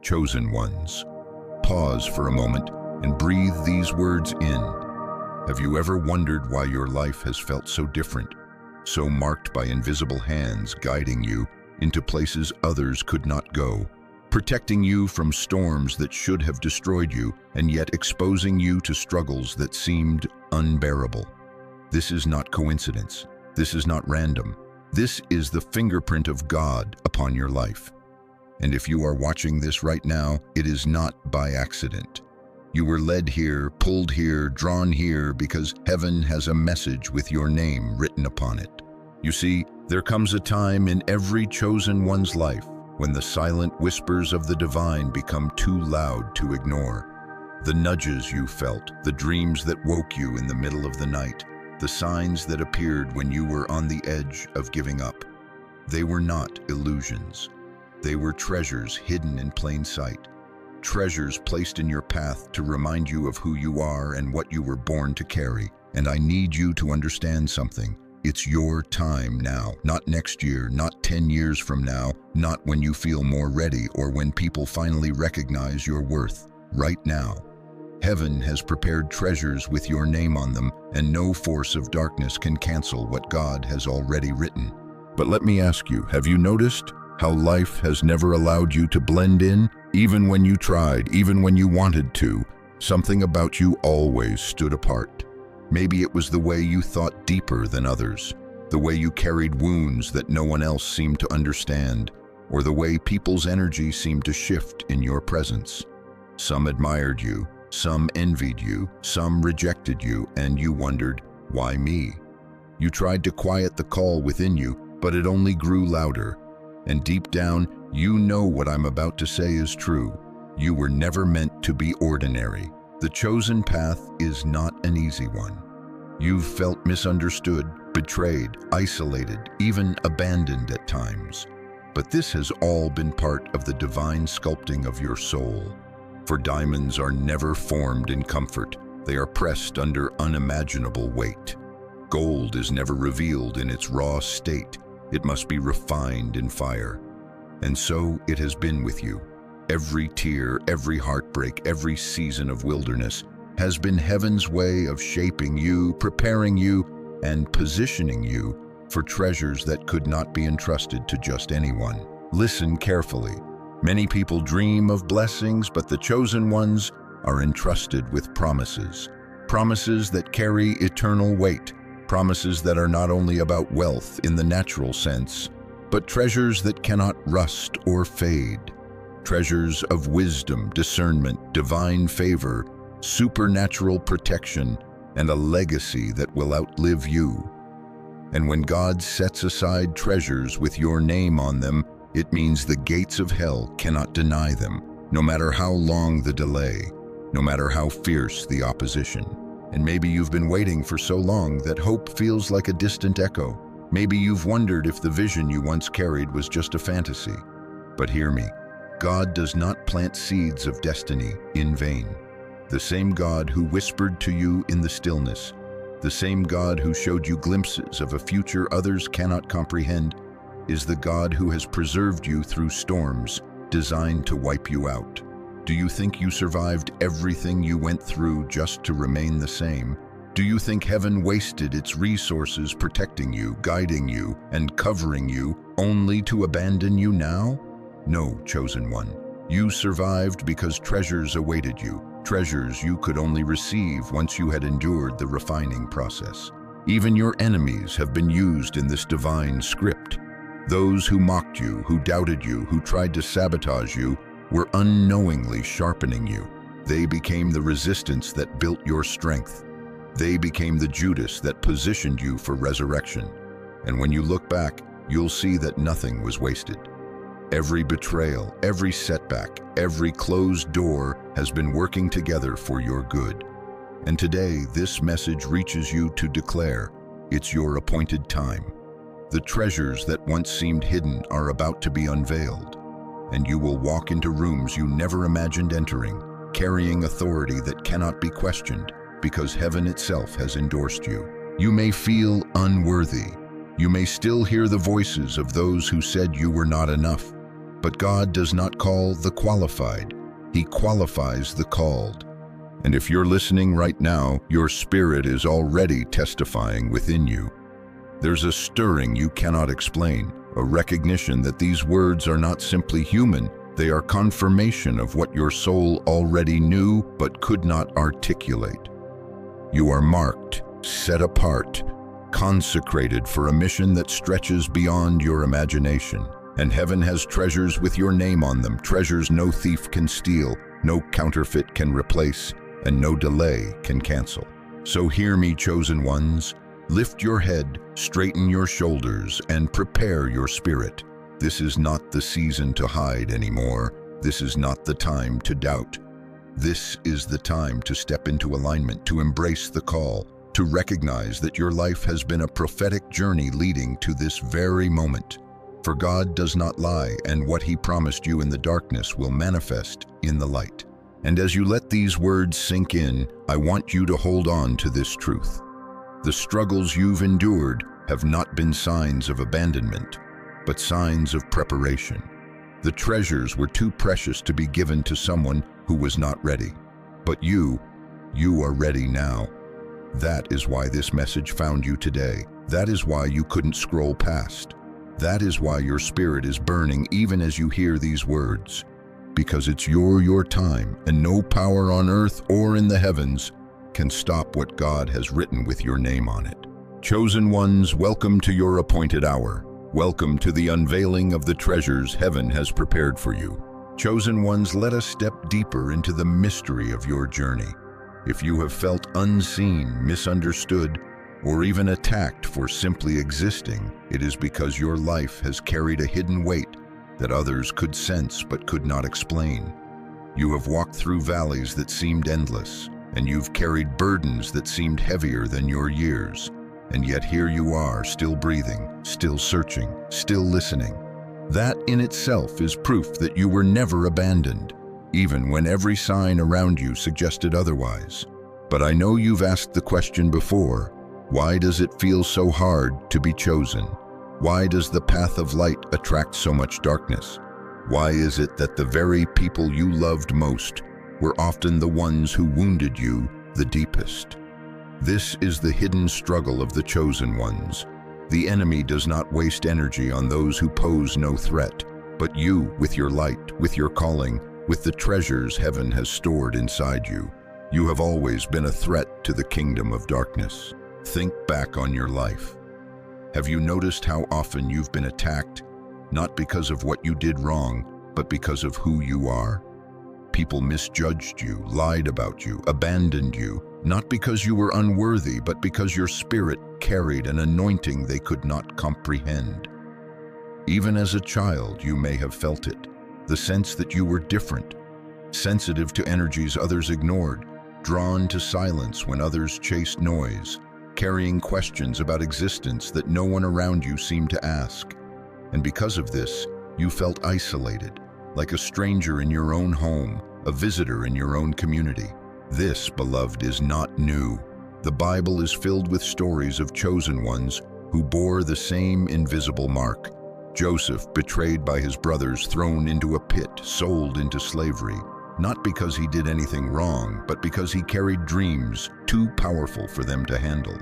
chosen ones. Pause for a moment and breathe these words in. Have you ever wondered why your life has felt so different, so marked by invisible hands guiding you into places others could not go, protecting you from storms that should have destroyed you, and yet exposing you to struggles that seemed unbearable? This is not coincidence. This is not random. This is the fingerprint of God upon your life. And if you are watching this right now, it is not by accident. You were led here, pulled here, drawn here because heaven has a message with your name written upon it. You see, there comes a time in every chosen one's life when the silent whispers of the divine become too loud to ignore. The nudges you felt, the dreams that woke you in the middle of the night, the signs that appeared when you were on the edge of giving up. They were not illusions. They were treasures hidden in plain sight. Treasures placed in your path to remind you of who you are and what you were born to carry. And I need you to understand something. It's your time now, not next year, not 10 years from now, not when you feel more ready or when people finally recognize your worth. Right now. Heaven has prepared treasures with your name on them, and no force of darkness can cancel what God has already written. But let me ask you, have you noticed how life has never allowed you to blend in? Even when you tried, even when you wanted to, something about you always stood apart. Maybe it was the way you thought deeper than others, the way you carried wounds that no one else seemed to understand, or the way people's energy seemed to shift in your presence. Some admired you, some envied you, some rejected you, and you wondered, why me? You tried to quiet the call within you, but it only grew louder. And deep down, you know what I'm about to say is true. You were never meant to be ordinary. The chosen path is not an easy one. You've felt misunderstood, betrayed, isolated, even abandoned at times. But this has all been part of the divine sculpting of your soul. For diamonds are never formed in comfort. They are pressed under unimaginable weight. Gold is never revealed in its raw state. It must be refined in fire. And so it has been with you. Every tear, every heartbreak, every season of wilderness has been heaven's way of shaping you, preparing you, and positioning you for treasures that could not be entrusted to just anyone. Listen carefully. Many people dream of blessings, but the chosen ones are entrusted with promises. Promises that carry eternal weight. Promises that are not only about wealth in the natural sense, but treasures that cannot rust or fade. Treasures of wisdom, discernment, divine favor, supernatural protection, and a legacy that will outlive you. And when God sets aside treasures with your name on them, it means the gates of hell cannot deny them, no matter how long the delay, no matter how fierce the opposition. And maybe you've been waiting for so long that hope feels like a distant echo. Maybe you've wondered if the vision you once carried was just a fantasy. But hear me, God does not plant seeds of destiny in vain. The same God who whispered to you in the stillness, the same God who showed you glimpses of a future others cannot comprehend, is the God who has preserved you through storms designed to wipe you out. Do you think you survived everything you went through just to remain the same? Do you think heaven wasted its resources protecting you, guiding you, and covering you only to abandon you now? No, chosen one. You survived because treasures awaited you, treasures you could only receive once you had endured the refining process. Even your enemies have been used in this divine script. Those who mocked you, who doubted you, who tried to sabotage you, were unknowingly sharpening you. They became the resistance that built your strength. They became the Judas that positioned you for resurrection. And when you look back, you'll see that nothing was wasted. Every betrayal, every setback, every closed door has been working together for your good. And today, this message reaches you to declare, it's your appointed time. The treasures that once seemed hidden are about to be unveiled, and you will walk into rooms you never imagined entering, carrying authority that cannot be questioned because heaven itself has endorsed you. You may feel unworthy. You may still hear the voices of those who said you were not enough. But God does not call the qualified. He qualifies the called. And if you're listening right now, your spirit is already testifying within you. There's a stirring you cannot explain, a recognition that these words are not simply human, they are confirmation of what your soul already knew but could not articulate. You are marked, set apart, consecrated for a mission that stretches beyond your imagination. And heaven has treasures with your name on them, treasures no thief can steal, no counterfeit can replace, and no delay can cancel. So hear me, chosen ones. Lift your head, straighten your shoulders, and prepare your spirit. This is not the season to hide anymore. This is not the time to doubt. This is the time to step into alignment, to embrace the call, to recognize that your life has been a prophetic journey leading to this very moment. For God does not lie, and what He promised you in the darkness will manifest in the light. And as you let these words sink in, I want you to hold on to this truth. The struggles you've endured have not been signs of abandonment, but signs of preparation. The treasures were too precious to be given to someone who was not ready. But you are ready now. That is why this message found you today. That is why you couldn't scroll past. That is why your spirit is burning even as you hear these words. Because it's your time, and no power on earth or in the heavens can stop what God has written with your name on it. Chosen ones, welcome to your appointed hour. Welcome to the unveiling of the treasures heaven has prepared for you. Chosen ones, let us step deeper into the mystery of your journey. If you have felt unseen, misunderstood, or even attacked for simply existing, it is because your life has carried a hidden weight that others could sense but could not explain. You have walked through valleys that seemed endless, and you've carried burdens that seemed heavier than your years. And yet here you are, still breathing, still searching, still listening. That in itself is proof that you were never abandoned, even when every sign around you suggested otherwise. But I know you've asked the question before. Why does it feel so hard to be chosen? Why does the path of light attract so much darkness? Why is it that the very people you loved most were often the ones who wounded you the deepest? This is the hidden struggle of the chosen ones. The enemy does not waste energy on those who pose no threat, but you, with your light, with your calling, with the treasures heaven has stored inside you. You have always been a threat to the kingdom of darkness. Think back on your life. Have you noticed how often you've been attacked, not because of what you did wrong, but because of who you are? People misjudged you, lied about you, abandoned you, not because you were unworthy, but because your spirit carried an anointing they could not comprehend. Even as a child, you may have felt it, the sense that you were different, sensitive to energies others ignored, drawn to silence when others chased noise, carrying questions about existence that no one around you seemed to ask. And because of this, you felt isolated, like a stranger in your own home, a visitor in your own community. This, beloved, is not new. The Bible is filled with stories of chosen ones who bore the same invisible mark. Joseph, betrayed by his brothers, thrown into a pit, sold into slavery, not because he did anything wrong, but because he carried dreams too powerful for them to handle.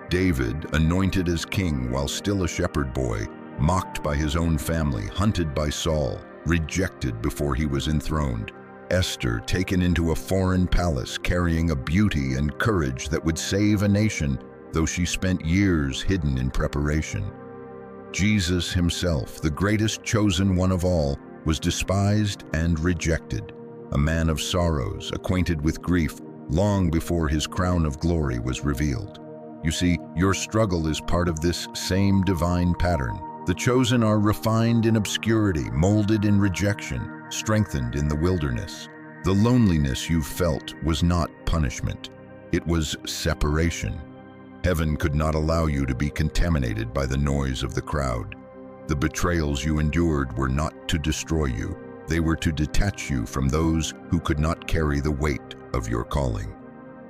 David, anointed as king while still a shepherd boy, mocked by his own family, hunted by Saul, rejected before he was enthroned. Esther, taken into a foreign palace, carrying a beauty and courage that would save a nation, though she spent years hidden in preparation. Jesus himself, the greatest chosen one of all, was despised and rejected, a man of sorrows, acquainted with grief, long before his crown of glory was revealed. You see, your struggle is part of this same divine pattern. The chosen are refined in obscurity, molded in rejection, strengthened in the wilderness. The loneliness you felt was not punishment. It was separation. Heaven could not allow you to be contaminated by the noise of the crowd. The betrayals you endured were not to destroy you. They were to detach you from those who could not carry the weight of your calling.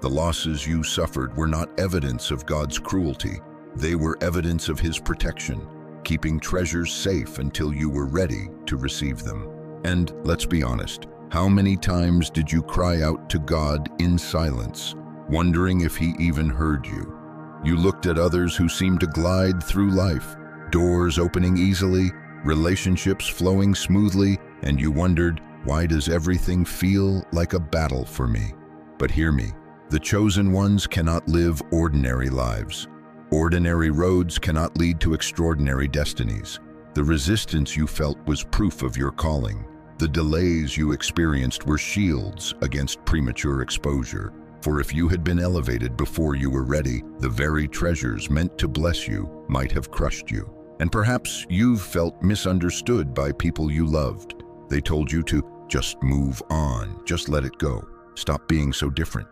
The losses you suffered were not evidence of God's cruelty. They were evidence of His protection. keeping treasures safe until you were ready to receive them. And let's be honest, how many times did you cry out to God in silence, wondering if He even heard you? You looked at others who seemed to glide through life, doors opening easily, relationships flowing smoothly, and you wondered, why does everything feel like a battle for me? But hear me, the chosen ones cannot live ordinary lives. Ordinary roads cannot lead to extraordinary destinies. The resistance you felt was proof of your calling. The delays you experienced were shields against premature exposure. For if you had been elevated before you were ready, the very treasures meant to bless you might have crushed you. And perhaps you've felt misunderstood by people you loved. They told you to just move on, just let it go, stop being so different.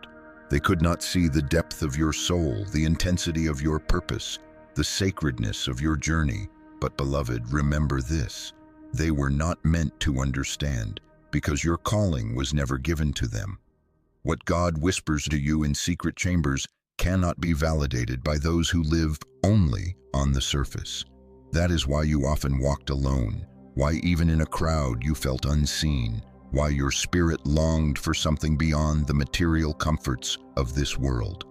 They could not see the depth of your soul, the intensity of your purpose, the sacredness of your journey. But beloved, remember this. They were not meant to understand, because your calling was never given to them. What God whispers to you in secret chambers cannot be validated by those who live only on the surface. That is why you often walked alone, why even in a crowd you felt unseen, why your spirit longed for something beyond the material comforts of this world.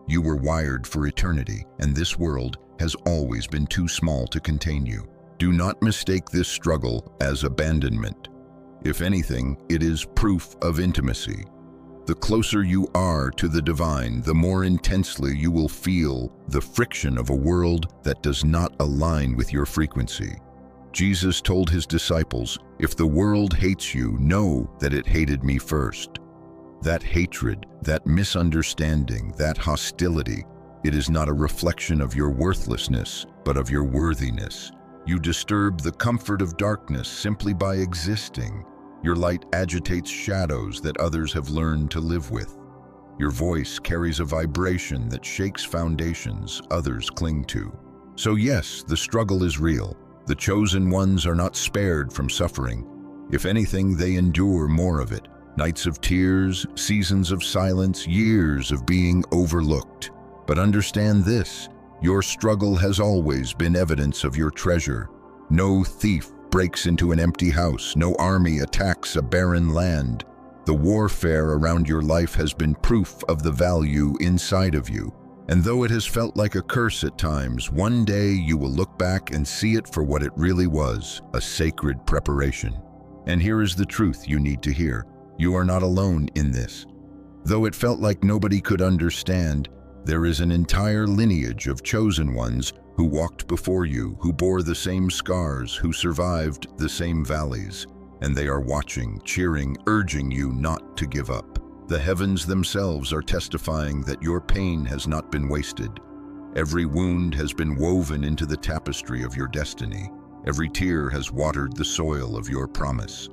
You were wired for eternity, and this world has always been too small to contain you. Do not mistake this struggle as abandonment. If anything, it is proof of intimacy. The closer you are to the divine, the more intensely you will feel the friction of a world that does not align with your frequency. Jesus told his disciples, "If the world hates you, know that it hated me first." That hatred, that misunderstanding, that hostility, it is not a reflection of your worthlessness, but of your worthiness. You disturb the comfort of darkness simply by existing. Your light agitates shadows that others have learned to live with. Your voice carries a vibration that shakes foundations others cling to. So yes, the struggle is real. The chosen ones are not spared from suffering. If anything, they endure more of it. Nights of tears, seasons of silence, years of being overlooked. But understand this, your struggle has always been evidence of your treasure. No thief breaks into an empty house. No army attacks a barren land. The warfare around your life has been proof of the value inside of you. And though it has felt like a curse at times, one day you will look back and see it for what it really was, a sacred preparation. And here is the truth you need to hear. You are not alone in this. Though it felt like nobody could understand, there is an entire lineage of chosen ones who walked before you, who bore the same scars, who survived the same valleys, and they are watching, cheering, urging you not to give up. The heavens themselves are testifying that your pain has not been wasted. Every wound has been woven into the tapestry of your destiny. Every tear has watered the soil of your promise.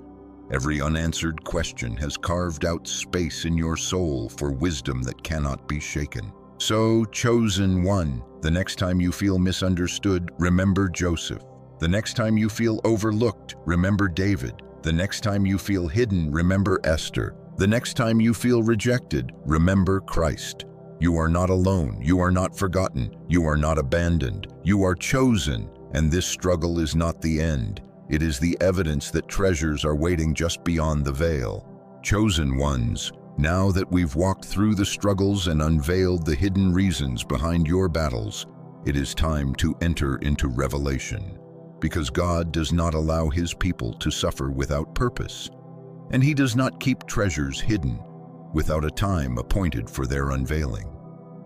Every unanswered question has carved out space in your soul for wisdom that cannot be shaken. So, chosen one, the next time you feel misunderstood, remember Joseph. The next time you feel overlooked, remember David. The next time you feel hidden, remember Esther. The next time you feel rejected, remember Christ. You are not alone. You are not forgotten. You are not abandoned. You are chosen, and this struggle is not the end. It is the evidence that treasures are waiting just beyond the veil. Chosen ones, now that we've walked through the struggles and unveiled the hidden reasons behind your battles, it is time to enter into revelation. Because God does not allow His people to suffer without purpose, and He does not keep treasures hidden without a time appointed for their unveiling.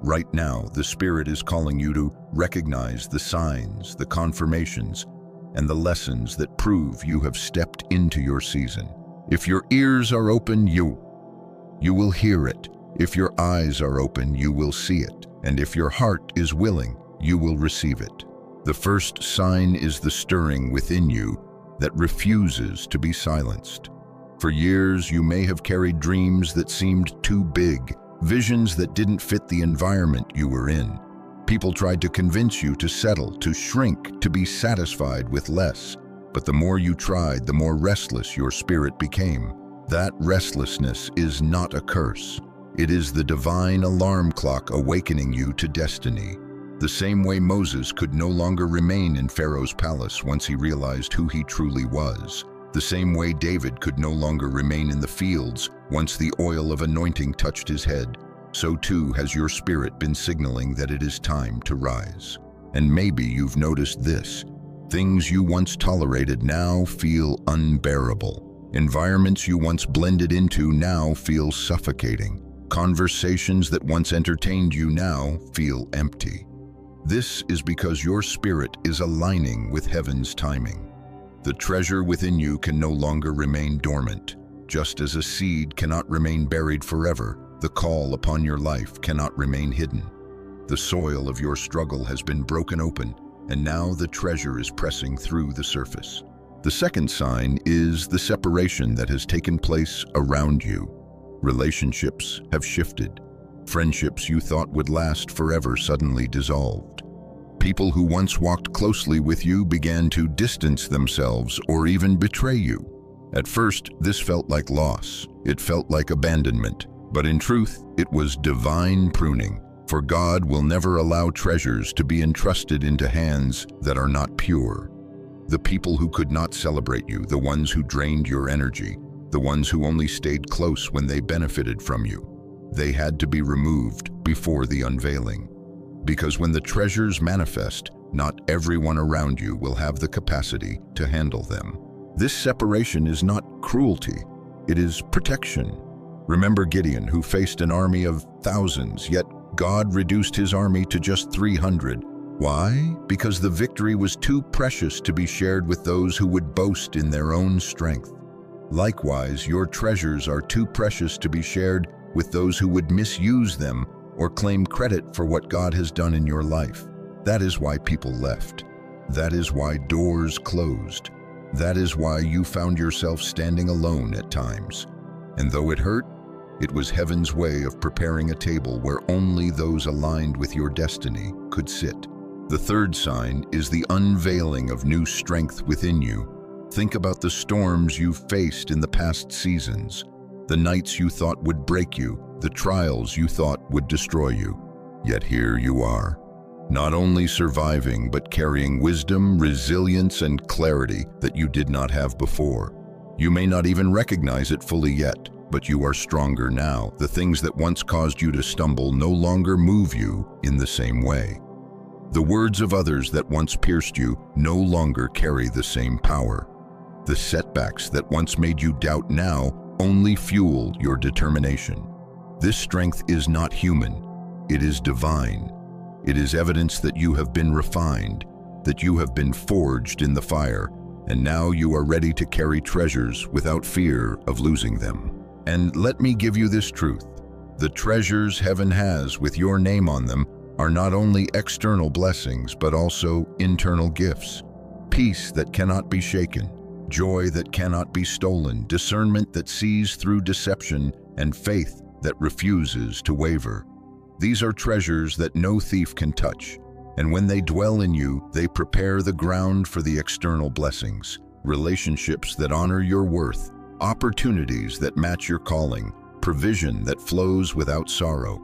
Right now, the Spirit is calling you to recognize the signs, the confirmations, and the lessons that prove you have stepped into your season. If your ears are open, you will hear it. If your eyes are open, you will see it. And if your heart is willing, you will receive it. The first sign is the stirring within you that refuses to be silenced. For years, you may have carried dreams that seemed too big, visions that didn't fit the environment you were in. People tried to convince you to settle, to shrink, to be satisfied with less. But the more you tried, the more restless your spirit became. That restlessness is not a curse. It is the divine alarm clock awakening you to destiny. The same way Moses could no longer remain in Pharaoh's palace once he realized who he truly was. The same way David could no longer remain in the fields once the oil of anointing touched his head. So too has your spirit been signaling that it is time to rise. And maybe you've noticed this. Things you once tolerated now feel unbearable. Environments you once blended into now feel suffocating. Conversations that once entertained you now feel empty. This is because your spirit is aligning with heaven's timing. The treasure within you can no longer remain dormant. Just as a seed cannot remain buried forever, the call upon your life cannot remain hidden. The soil of your struggle has been broken open, and now the treasure is pressing through the surface. The second sign is the separation that has taken place around you. Relationships have shifted. Friendships you thought would last forever suddenly dissolved. People who once walked closely with you began to distance themselves or even betray you. At first, this felt like loss. It felt like abandonment. But in truth, it was divine pruning. For God will never allow treasures to be entrusted into hands that are not pure. The people who could not celebrate you, the ones who drained your energy, the ones who only stayed close when they benefited from you, they had to be removed before the unveiling. Because when the treasures manifest, not everyone around you will have the capacity to handle them. This separation is not cruelty, it is protection. Remember Gideon, who faced an army of thousands, yet God reduced his army to just 300. Why? Because the victory was too precious to be shared with those who would boast in their own strength. Likewise, your treasures are too precious to be shared with those who would misuse them or claim credit for what God has done in your life. That is why people left. That is why doors closed. That is why you found yourself standing alone at times. And though it hurt, it was heaven's way of preparing a table where only those aligned with your destiny could sit. The third sign is the unveiling of new strength within you. Think about the storms you've faced in the past seasons, the nights you thought would break you, the trials you thought would destroy you. Yet here you are, not only surviving but carrying wisdom, resilience, and clarity that you did not have before. You may not even recognize it fully yet, but you are stronger now. The things that once caused you to stumble no longer move you in the same way. The words of others that once pierced you no longer carry the same power. The setbacks that once made you doubt now only fuel your determination. This strength is not human, it is divine. It is evidence that you have been refined, that you have been forged in the fire, and now you are ready to carry treasures without fear of losing them. And let me give you this truth. The treasures heaven has with your name on them are not only external blessings, but also internal gifts. Peace that cannot be shaken, joy that cannot be stolen, discernment that sees through deception, and faith that refuses to waver. These are treasures that no thief can touch, and when they dwell in you, they prepare the ground for the external blessings, relationships that honor your worth, opportunities that match your calling, provision that flows without sorrow.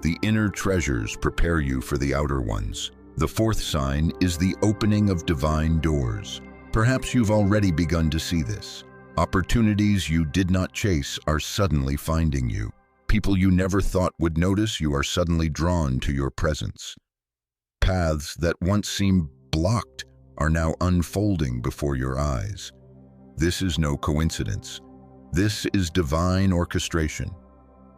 The inner treasures prepare you for the outer ones. The fourth sign is the opening of divine doors. Perhaps you've already begun to see this. Opportunities you did not chase are suddenly finding you. People you never thought would notice you are suddenly drawn to your presence. Paths that once seemed blocked are now unfolding before your eyes. This is no coincidence. This is divine orchestration.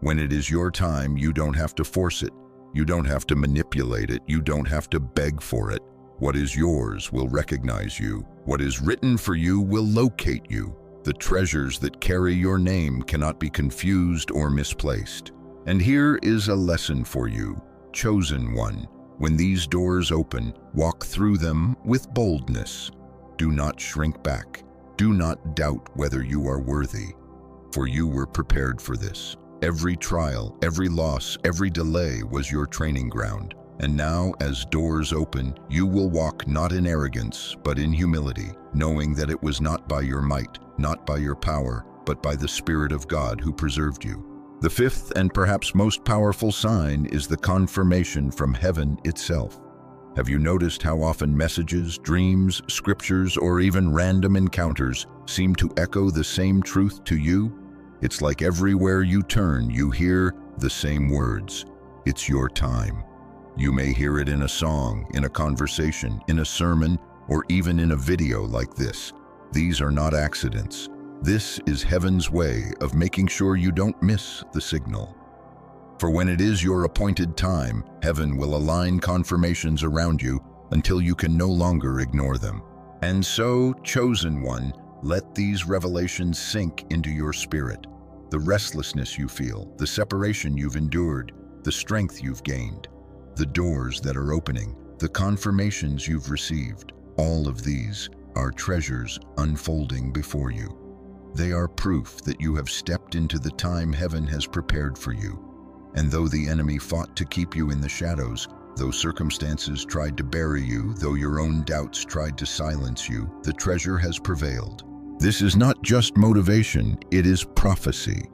When it is your time, you don't have to force it. You don't have to manipulate it. You don't have to beg for it. What is yours will recognize you. What is written for you will locate you. The treasures that carry your name cannot be confused or misplaced. And here is a lesson for you, chosen one. When these doors open, walk through them with boldness. Do not shrink back. Do not doubt whether you are worthy, for you were prepared for this. Every trial, every loss, every delay was your training ground. And now, as doors open, you will walk not in arrogance, but in humility, knowing that it was not by your might, not by your power, but by the Spirit of God who preserved you. The fifth and perhaps most powerful sign is the confirmation from heaven itself. Have you noticed how often messages, dreams, scriptures, or even random encounters seem to echo the same truth to you? It's like everywhere you turn, you hear the same words. It's your time. You may hear it in a song, in a conversation, in a sermon, or even in a video like this. These are not accidents. This is heaven's way of making sure you don't miss the signal. For when it is your appointed time, heaven will align confirmations around you until you can no longer ignore them. And so, chosen one, let these revelations sink into your spirit. The restlessness you feel, the separation you've endured, the strength you've gained, the doors that are opening, the confirmations you've received, all of these are treasures unfolding before you. They are proof that you have stepped into the time heaven has prepared for you. And though the enemy fought to keep you in the shadows, though circumstances tried to bury you, though your own doubts tried to silence you, the treasure has prevailed. This is not just motivation, it is prophecy.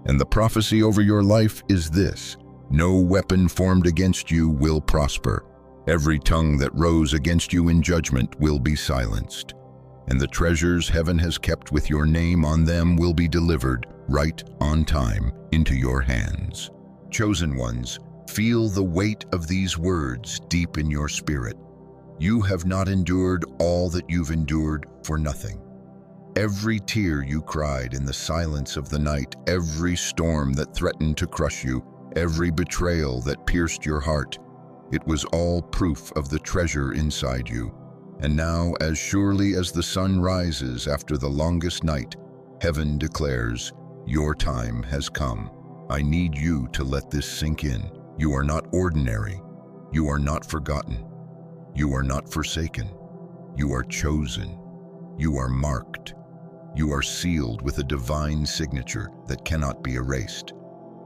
And the prophecy over your life is this: no weapon formed against you will prosper. Every tongue that rose against you in judgment will be silenced. And the treasures heaven has kept with your name on them will be delivered right on time into your hands. Chosen ones, feel the weight of these words deep in your spirit. You have not endured all that you've endured for nothing. Every tear you cried in the silence of the night, every storm that threatened to crush you, every betrayal that pierced your heart, it was all proof of the treasure inside you. And now, as surely as the sun rises after the longest night, heaven declares, your time has come. I need you to let this sink in. You are not ordinary. You are not forgotten. You are not forsaken. You are chosen. You are marked. You are sealed with a divine signature that cannot be erased.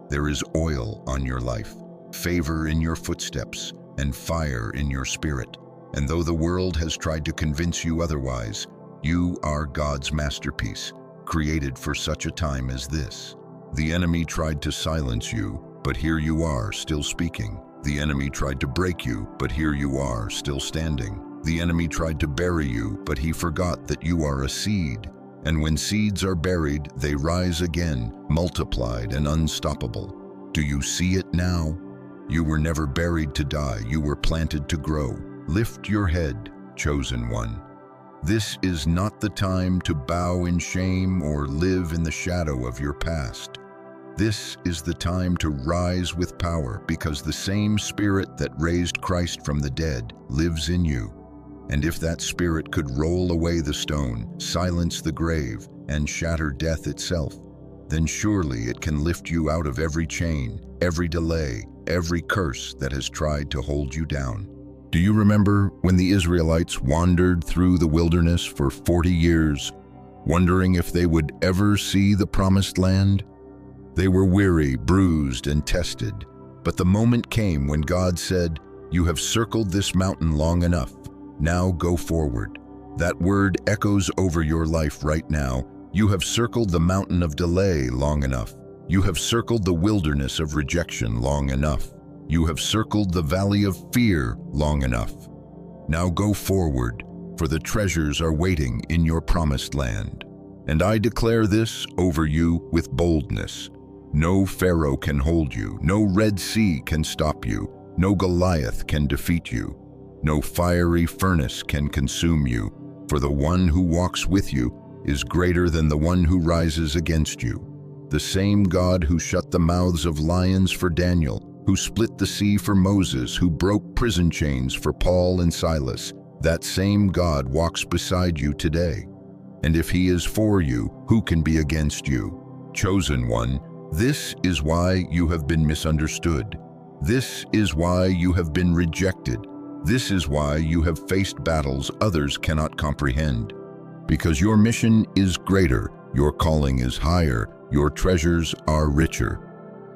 There is oil on your life, favor in your footsteps, and fire in your spirit. And though the world has tried to convince you otherwise, you are God's masterpiece, created for such a time as this. The enemy tried to silence you, but here you are, still speaking. The enemy tried to break you, but here you are, still standing. The enemy tried to bury you, but he forgot that you are a seed. And when seeds are buried, they rise again, multiplied and unstoppable. Do you see it now? You were never buried to die, you were planted to grow. Lift your head, chosen one. This is not the time to bow in shame or live in the shadow of your past. This is the time to rise with power, because the same Spirit that raised Christ from the dead lives in you. And if that Spirit could roll away the stone, silence the grave, and shatter death itself, then surely it can lift you out of every chain, every delay, every curse that has tried to hold you down. Do you remember when the Israelites wandered through the wilderness for 40 years, wondering if they would ever see the promised land? They were weary, bruised, and tested, but the moment came when God said, "You have circled this mountain long enough. Now go forward." That word echoes over your life right now. You have circled the mountain of delay long enough. You have circled the wilderness of rejection long enough. You have circled the valley of fear long enough. Now go forward, for the treasures are waiting in your promised land. And I declare this over you with boldness. No Pharaoh can hold you, no Red Sea can stop you, no Goliath can defeat you, no fiery furnace can consume you, for the one who walks with you is greater than the one who rises against you. The same God who shut the mouths of lions for Daniel, who split the sea for Moses, who broke prison chains for Paul and Silas, that same God walks beside you today. And if he is for you, who can be against you? Chosen one, this is why you have been misunderstood. This is why you have been rejected. This is why you have faced battles others cannot comprehend. Because your mission is greater, your calling is higher, your treasures are richer.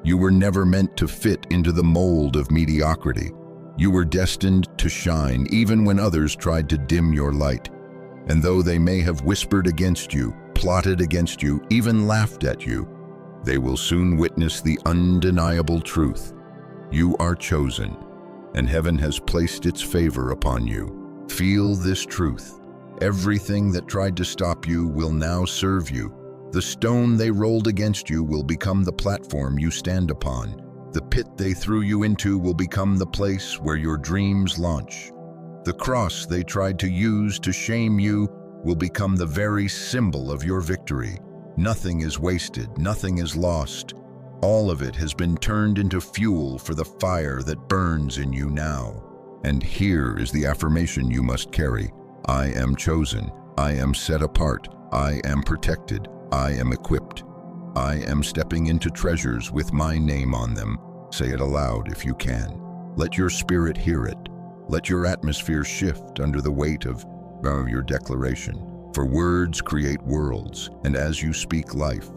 You were never meant to fit into the mold of mediocrity. You were destined to shine even when others tried to dim your light. And though they may have whispered against you, plotted against you, even laughed at you, they will soon witness the undeniable truth. You are chosen. and heaven has placed its favor upon you. Feel this truth. Everything that tried to stop you will now serve you. The stone they rolled against you will become the platform you stand upon. The pit they threw you into will become the place where your dreams launch. The cross they tried to use to shame you will become the very symbol of your victory. Nothing is wasted, nothing is lost. All of it has been turned into fuel for the fire that burns in you now. And here is the affirmation you must carry. I am chosen. I am set apart. I am protected. I am equipped. I am stepping into treasures with my name on them. Say it aloud if you can. Let your spirit hear it. Let your atmosphere shift under the weight of your declaration. For words create worlds, and as you speak life,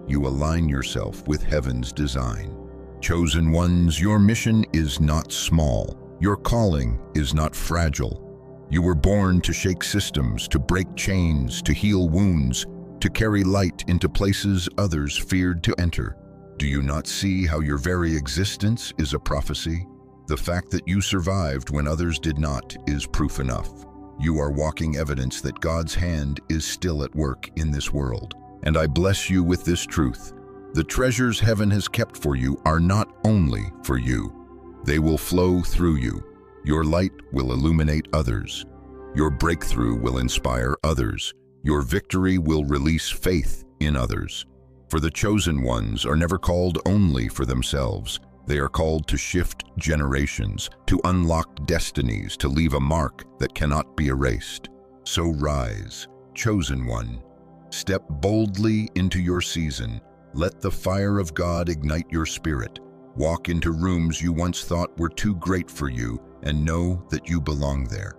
you align yourself with heaven's design. Chosen ones, your mission is not small. Your calling is not fragile. You were born to shake systems, to break chains, to heal wounds, to carry light into places others feared to enter. Do you not see how your very existence is a prophecy? The fact that you survived when others did not is proof enough. You are walking evidence that God's hand is still at work in this world. And I bless you with this truth. The treasures heaven has kept for you are not only for you. They will flow through you. Your light will illuminate others. Your breakthrough will inspire others. Your victory will release faith in others. For the chosen ones are never called only for themselves. They are called to shift generations, to unlock destinies, to leave a mark that cannot be erased. So rise, chosen one. Step boldly into your season. Let the fire of God ignite your spirit. Walk into rooms you once thought were too great for you and know that you belong there.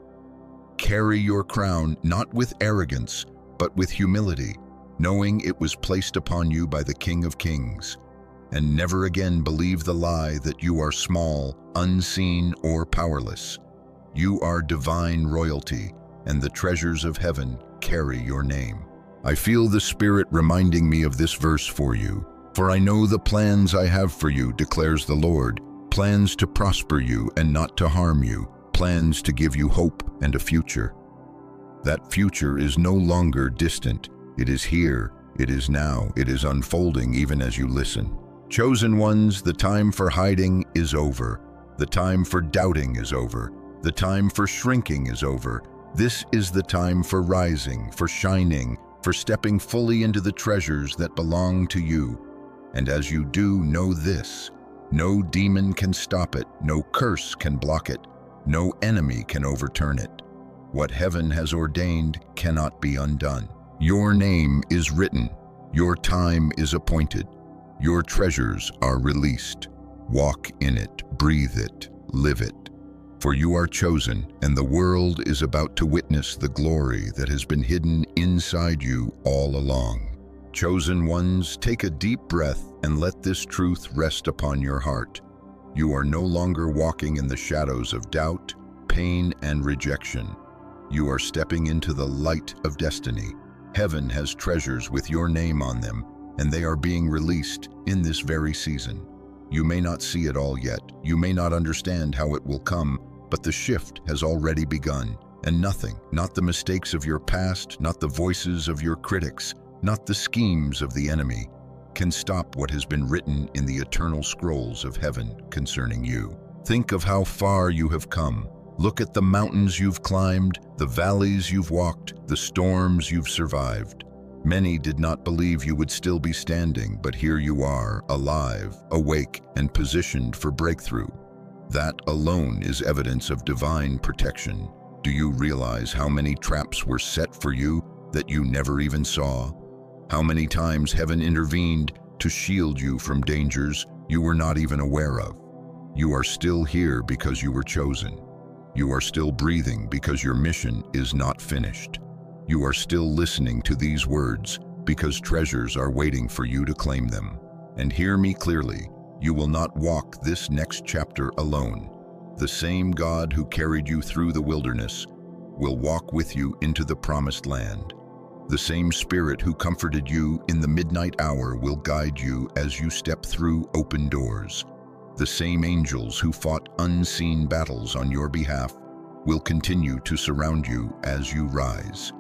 Carry your crown not with arrogance, but with humility, knowing it was placed upon you by the King of Kings. And never again believe the lie that you are small, unseen, or powerless. You are divine royalty, and the treasures of heaven carry your name. I feel the Spirit reminding me of this verse for you. For I know the plans I have for you, declares the Lord, plans to prosper you and not to harm you, plans to give you hope and a future. That future is no longer distant. It is here, it is now, it is unfolding even as you listen. Chosen ones, the time for hiding is over. The time for doubting is over. The time for shrinking is over. This is the time for rising, for shining, for stepping fully into the treasures that belong to you. And as you do, know this: no demon can stop it, no curse can block it, no enemy can overturn it. What heaven has ordained cannot be undone. Your name is written. Your time is appointed. Your treasures are released. Walk in it, breathe it, live it. For you are chosen, and the world is about to witness the glory that has been hidden inside you all along. Chosen ones, take a deep breath and let this truth rest upon your heart. You are no longer walking in the shadows of doubt, pain, and rejection. You are stepping into the light of destiny. Heaven has treasures with your name on them, and they are being released in this very season. You may not see it all yet. You may not understand how it will come, but the shift has already begun. And nothing, not the mistakes of your past, not the voices of your critics, not the schemes of the enemy, can stop what has been written in the eternal scrolls of heaven concerning you. Think of how far you have come. Look at the mountains you've climbed, the valleys you've walked, the storms you've survived. Many did not believe you would still be standing, but here you are, alive, awake, and positioned for breakthrough. That alone is evidence of divine protection. Do you realize how many traps were set for you that you never even saw? How many times heaven intervened to shield you from dangers you were not even aware of? You are still here because you were chosen. You are still breathing because your mission is not finished. You are still listening to these words because treasures are waiting for you to claim them. And hear me clearly, you will not walk this next chapter alone. The same God who carried you through the wilderness will walk with you into the promised land. The same Spirit who comforted you in the midnight hour will guide you as you step through open doors. The same angels who fought unseen battles on your behalf will continue to surround you as you rise.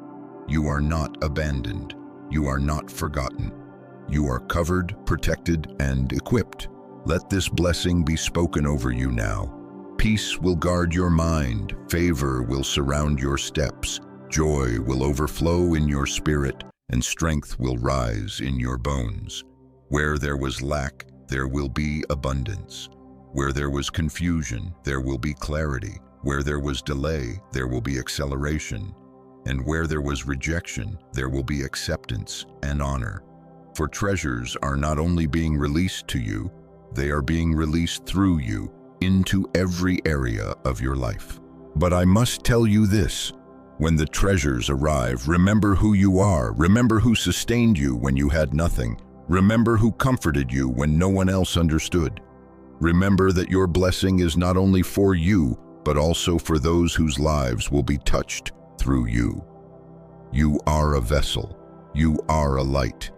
You are not abandoned. You are not forgotten. You are covered, protected, and equipped. Let this blessing be spoken over you now. Peace will guard your mind. Favor will surround your steps. Joy will overflow in your spirit, and strength will rise in your bones. Where there was lack, there will be abundance. Where there was confusion, there will be clarity. Where there was delay, there will be acceleration. And where there was rejection, there will be acceptance and honor. For treasures are not only being released to you, they are being released through you into every area of your life. But I must tell you this: when the treasures arrive, remember who you are. Remember who sustained you when you had nothing. Remember who comforted you when no one else understood. Remember that your blessing is not only for you, but also for those whose lives will be touched through you. You are a vessel. You are a light.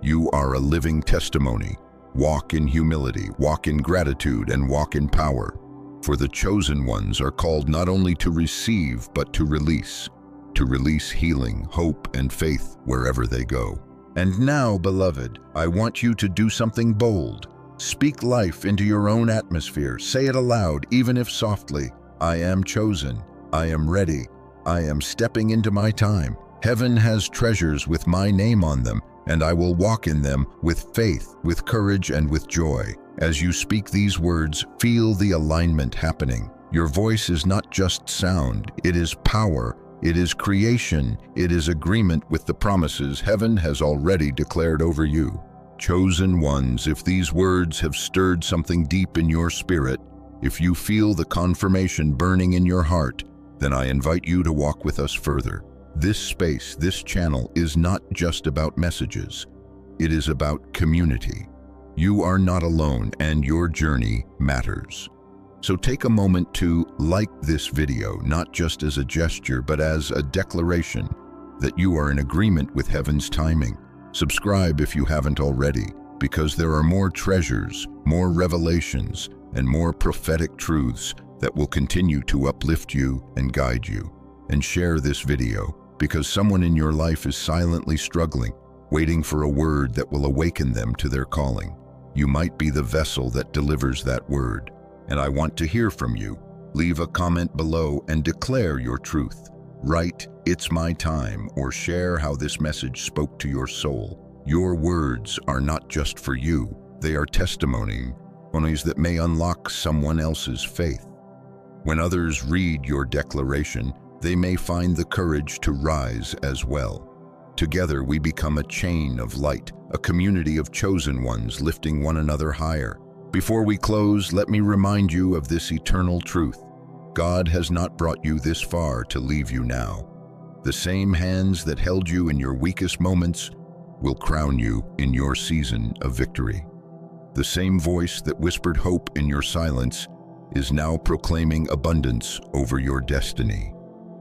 You are a living testimony. Walk in humility, walk in gratitude, and walk in power. For the chosen ones are called not only to receive, but to release healing, hope, and faith wherever they go. And now, beloved, I want you to do something bold. Speak life into your own atmosphere. Say it aloud, even if softly. I am chosen. I am ready. I am stepping into my time. Heaven has treasures with my name on them, and I will walk in them with faith, with courage, and with joy. As you speak these words, feel the alignment happening. Your voice is not just sound, it is power, it is creation, it is agreement with the promises heaven has already declared over you. Chosen ones, if these words have stirred something deep in your spirit, if you feel the confirmation burning in your heart, then I invite you to walk with us further. This space, this channel, is not just about messages. It is about community. You are not alone, and your journey matters. So take a moment to like this video, not just as a gesture, but as a declaration that you are in agreement with heaven's timing. Subscribe if you haven't already, because there are more treasures, more revelations, and more prophetic truths that will continue to uplift you and guide you. And share this video, because someone in your life is silently struggling, waiting for a word that will awaken them to their calling. You might be the vessel that delivers that word, and I want to hear from you. Leave a comment below and declare your truth. Write, "It's my time," or share how this message spoke to your soul. Your words are not just for you, they are testimonies that may unlock someone else's faith. When others read your declaration, they may find the courage to rise as well. Together we become a chain of light, a community of chosen ones lifting one another higher. Before we close, let me remind you of this eternal truth. God has not brought you this far to leave you now. The same hands that held you in your weakest moments will crown you in your season of victory. The same voice that whispered hope in your silence is now proclaiming abundance over your destiny.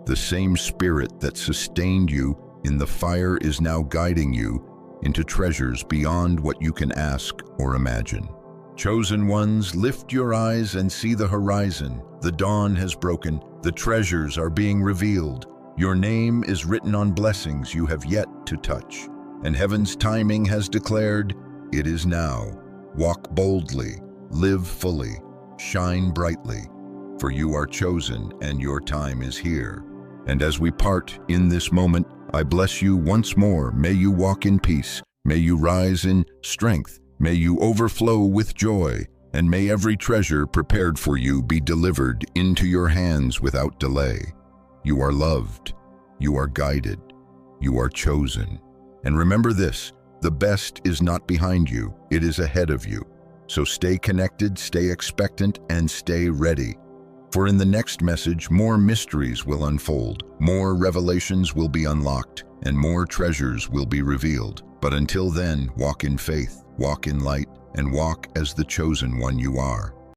The same spirit that sustained you in the fire is now guiding you into treasures beyond what you can ask or imagine. Chosen ones, lift your eyes and see the horizon. The dawn has broken. The treasures are being revealed. Your name is written on blessings you have yet to touch. And heaven's timing has declared, it is now. Walk boldly, live fully, shine brightly, for you are chosen and your time is here. And as we part in this moment, I bless you once more. May you walk in peace. May you rise in strength. May you overflow with joy. And may every treasure prepared for you be delivered into your hands without delay. You are loved. You are guided. You are chosen. And remember this, the best is not behind you. It is ahead of you. So stay connected, stay expectant, and stay ready. For in the next message, more mysteries will unfold, more revelations will be unlocked, and more treasures will be revealed. But until then, walk in faith, walk in light, and walk as the chosen one you are.